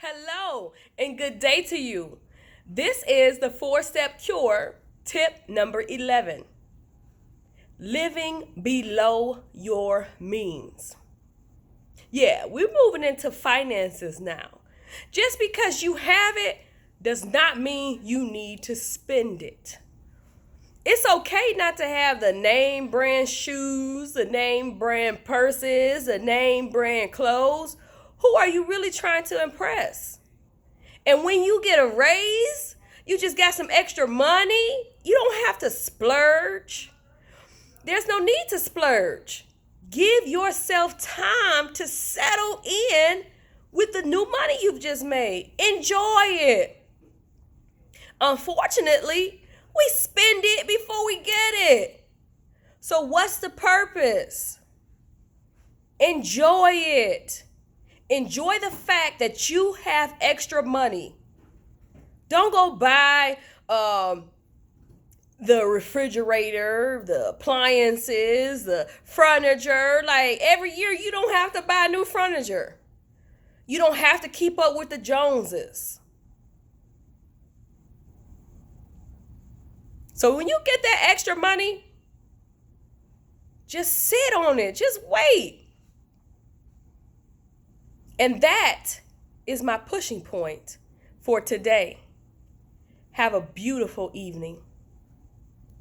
Hello and good day to you. This is the 4-step cure, tip number 11. Living below your means. Yeah, we're moving into finances now. Just because you have it does not mean you need to spend it. It's okay not to have the name brand shoes, the name brand purses, the name brand clothes. Who are you really trying to impress? And when you get a raise, you just got some extra money. You don't have to splurge. There's no need to splurge. Give yourself time to settle in with the new money you've just made. Enjoy it. Unfortunately, we spend it before we get it. So what's the purpose? Enjoy it. Enjoy the fact that you have extra money. Don't go buy the refrigerator, the appliances, the furniture. Like every year, you don't have to buy new furniture. You don't have to keep up with the Joneses. So when you get that extra money, just sit on it. Just wait. And that is my pushing point for today. Have a beautiful evening.